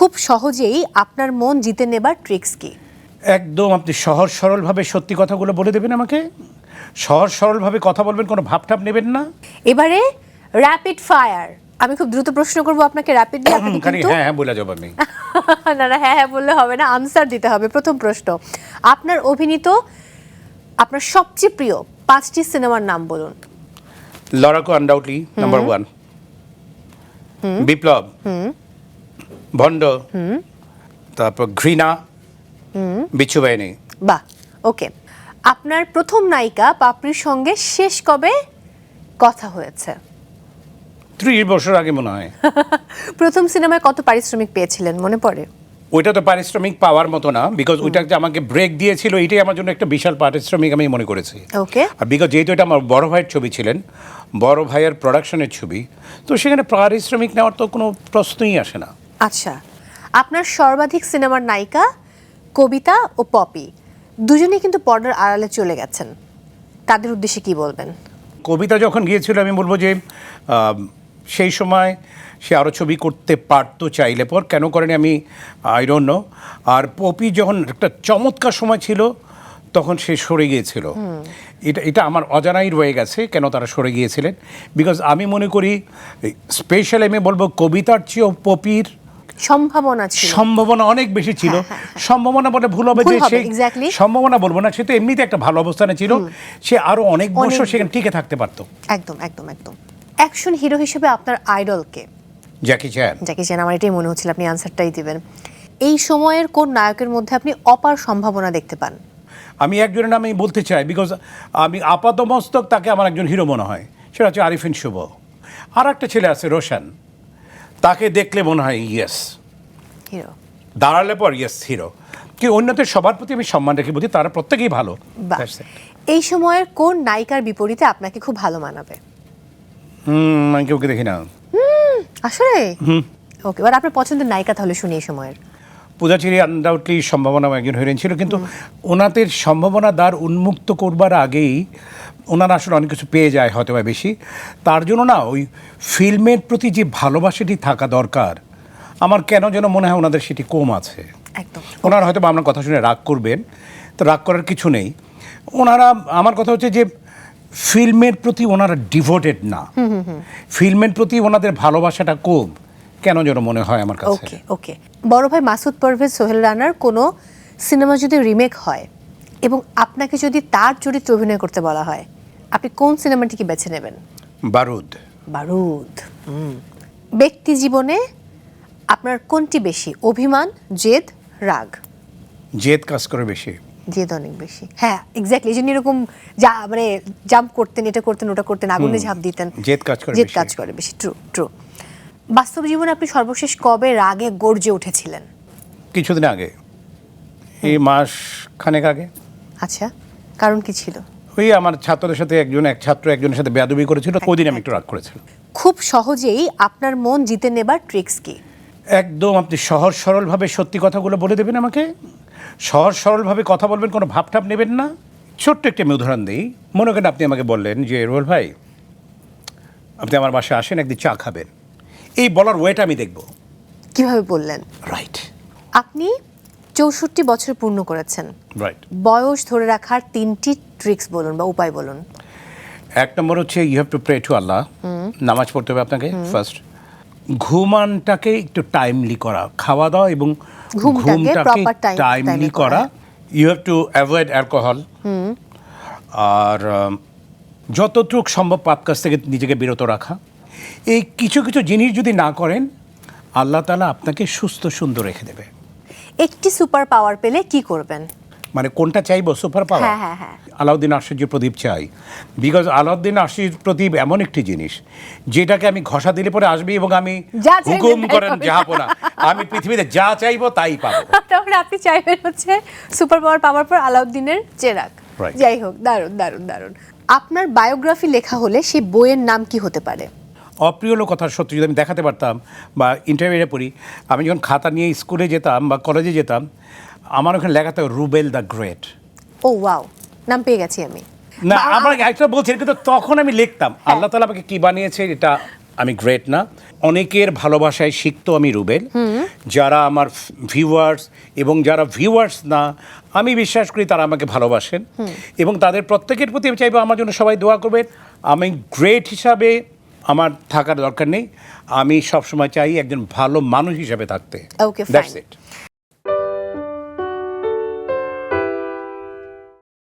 খুব সহজেই আপনার মন জিতে নেবার ট্রিক্স কি? একদম আপনি সহজ সরলভাবে সত্যি কথাগুলো বলে দেবেন আমাকে। সহজ সরলভাবে কথা বলবেন, কোনো ভাবটাপ নেবেন না। এবারে র্যাপিড ফায়ার। আমি খুব দ্রুত প্রশ্ন করব আপনাকে, র্যাপিডলি আপনাকে কিন্তু হ্যাঁ হ্যাঁ বলে যাব আমি। না না, হ্যাঁ হ্যাঁ বললে হবে না, আনসার দিতে হবে। প্রথম প্রশ্ন, আপনার অভিনীত আপনার সবচেয়ে প্রিয় 5টি সিনেমার নাম বলুন। লড়াকু আনডাউটলি নাম্বার 1, বিপ্লব, ভণ্ড, তারপর ঘৃণা, বিচ্ছু বাহিনী। বাহ, ওকে। আপনার প্রথম নায়িকা পাপড়ির সঙ্গে শেষ কবে কথা হয়েছে? 30 বছর আগে মনে হয়। প্রথম সিনেমায় কত পারিশ্রমিক পেয়েছিলেন মনে পড়ে? ওইটা তো পারিশ্রমিক পাওয়ার মতো না, বিকজ ওইটা যে আমাকে ব্রেক দিয়েছিল, এটাই আমার জন্য একটা বিশাল পারিশ্রমিক আমি মনে করেছি। ওকে। আর বিকজ যেহেতু এটা আমার বড় ভাইয়ের ছবি ছিলেন, বড় ভাইয়ের প্রোডাকশনের ছবি, তো সেখানে পারিশ্রমিক নেওয়ার তো কোনো প্রশ্নই আসে না। আচ্ছা, আপনার সর্বাধিক সিনেমার নায়িকা কবিতা ও পপি দুজনেই কিন্তু পর্দার আড়ালে চলে গেছেন, তাদের উদ্দেশ্যে কি বলবেন? কবিতা যখন গিয়েছিল আমি বলবো যে সেই সময় সে আরও ছবি করতে পারতো চাইলে, পর কেন করেনি আমি আই ডোন্ট নো। আর পপি যখন একটা চমৎকার সময় ছিল তখন সে সরে গিয়েছিল। এটা আমার অজানাই রয়ে গেছে কেন তারা সরে গিয়েছিলেন, বিকজ আমি মনে করি স্পেশাল আমি বলবো কবিতার চেয়েও পপির সম্ভাবনা ছিল, সম্ভাবনা অনেক বেশি ছিল। সম্ভাবনা বলে ভুল হবে যে সে সম্ভাবনা বলবো না, সে তো এমনিতে একটা ভালো অবস্থানে ছিল, সে আরো অনেক বছর সেখানে টিকে থাকতে পারতো। একদম একদম একদম। অ্যাকশন হিরো হিসেবে আপনার আইডল কে? জ্যাকি চ্যান। জ্যাকি চ্যান, আমার এটাই মনে হচ্ছিল আপনি আনসারটাই দিবেন। এই সময়ের কোন নায়কের মধ্যে আপনি অপার সম্ভাবনা দেখতে পান? আমি একজনের নাম আমি বলতে চাই, বিকজ আমি আপাতমস্তক তাকে আমার একজন হিরো মনে হয়, সেটা হচ্ছে আরিফিন শুভ। আর একটা ছেলে আছে রোশন, তাকে দেখলে মনে হয় ইয়েস হিরো, দাঁড়ালে পর ইয়েস হিরো। কি অন্যদের সবার প্রতি আমি সম্মান রেখে বলছি, তারা প্রত্যেকেই ভালো। এই সময়ের কোন নায়িকার বিপরীতে আপনাকে খুব ভালো মানাবে? আমি কেউকে দেখি না আসলে। ওকে, এবার আপনার পছন্দের নায়িকা তাহলে শুনি এই সময়ের। পূজাচেরি আনডাউটলি সম্ভাবনা একজন হিরোইন ছিল, কিন্তু ওনাদের সম্ভাবনা দ্বার উন্মুক্ত করবার আগেই ওনারা আসলে অনেক কিছু পেয়ে যায় হয়তো বা বেশি। তার জন্য না ওই ফিল্মের প্রতি যে ভালোবাসাটি থাকা দরকার, আমার কেন যেন মনে হয় ওনাদের সেটি কম আছে। একদম। ওনারা হয়তো বা আপনার কথা শুনে রাগ করবেন, তো রাগ করার কিছু নেই। ওনারা, আমার কথা হচ্ছে যে ফিল্মের প্রতি ওনারা ডিভোটেড না, ফিল্মের প্রতি ওনাদের ভালোবাসাটা কম কেন যেন মনে হয় আমার কাছে। ওকে ওকে। বড় ভাই মাসুদ পারভেজ সোহেল রানার কোনো সিনেমা যদি রিমেক হয় এবং আপনাকে যদি তার চরিত্রে অভিনয় করতে বলা হয়, আপনি কোন সিনেমাটিকে বেছে নেবেন? বারুদ। বারুদ। ব্যক্তি জীবনে আপনার কোনটি বেশি, অভিমান, জেদ, রাগ? জেদ কাজ করে বেশি। জেদ অনেক বেশি, হ্যাঁ এক্স্যাক্টলি। এই জন্য এরকম যা মানে জাম্প করতেন, এটা করতেন, ওটা করতেন, আগুনে ঝাঁপ দিতেন। জেদ কাজ করে বেশি। True true. বাস্তব জীবনে আপনি সর্বশেষ কবে রাগে গর্জে উঠেছিলেন? কিছুদিন আগে, এই মাস খানেক আগে। আচ্ছা, কারণ কি ছিল? ওই আমার ছাত্রদের সাথে এক ছাত্র একজনের সাথে বেয়াদবি করেছিল, ওই দিন আমি একটু রাগ করেছিলাম। খুব সহজেই আপনার মন জিতে নেবার ট্রিক্স কি? একদম আপনি সহজ সরলভাবে সত্যি কথাগুলো বলে দেবেন আমাকে। সহজ সরলভাবে কথা বলবেন, কোনো ভাবটাপ নেবেন না। ছোট্ট একটা আমি উদাহরণ দিই। মনে করেন আপনি আমাকে বললেন যে রোল ভাই আপনি আমার বাসায় আসেন, একদিন চা খাবেন। এই বলার ওয়েটা আমি দেখব। কিভাবে বললেন? রাইট। আপনি 64 বছর পূর্ণ করেছেন, রাইট। বয়স ধরে রাখার 3টি ট্রিক্স বলুন বা উপায় বলুন। এক নম্বর হচ্ছে you have to pray to Allah, নামাজ পড়তে হবে আপনাকে ফার্স্ট। ঘুমানটাকে একটু টাইমলি করা, খাওয়া দাওয়া এবং ঘুমটাকে টাইমলি করা। You have to avoid alcohol. আর যতটুকু সম্ভব পাপ কাজ থেকে নিজেকে বিরত রাখা। এই কিছু কিছু জিনিস যদি না করেন, আল্লাহ তাআলা আপনাকে সুস্থ সুন্দর রেখে দেবে। একটি সুপার পাওয়ার পেলে কি করবেন? মানে কোনটা চাইবো সুপার পাওয়ার? হ্যাঁ। আলাউদ্দিন আশ্চর্য প্রদীপ চাই, বিকজ আলাউদ্দিন আশ্চর্য প্রদীপ এমন একটি জিনিস যেটাকে আমি ঘষা দিলে পরে আসবে এবং আমি হুকুম করেন যাহাপনা, আমি পৃথিবীতে যা চাইবো তাই পাবো। তাহলে আপনি চাইবেন হচ্ছে সুপার পাওয়ার পাওয়ার পর আলাউদ্দিনের চেরাগ। যাই হোক, দারুণ দারুণ দারুণ। আপনার বায়োগ্রাফি লেখা হলে সেই বইয়ের নাম কি হতে পারে? অপ্রিয় কথার সত্যি যদি আমি দেখাতে পারতাম বা ইন্টারভিউয়ে পড়ি, আমি যখন খাতা নিয়ে স্কুলে যেতাম বা কলেজে যেতাম, আমার ওখানে লেখাতে Rubel the great. Oh wow, নাম পেয়ে গেছি আমি। না, আমার একটা বলছেন, কিন্তু তখন আমি লিখতাম আল্লাহ তাআলা আমাকে কি বানিয়েছে এটা আমি গ্রেট না। অনেকের ভালোবাসায় শিখতো আমি রুবেল, যারা আমার ভিউয়ার্স এবং যারা ভিউয়ার্স না, আমি বিশ্বাস করি তারা আমাকে ভালোবাসেন এবং তাদের প্রত্যেকের প্রতি আমি চাইবো আমার জন্য সবাই দোয়া করবেন। আমি গ্রেট হিসাবে আমার থাকার দরকার নেই, আমি সবসময় চাই একজন ভালো মানুষ হিসাবে থাকতে। ওকে, দ্যাটস ইট।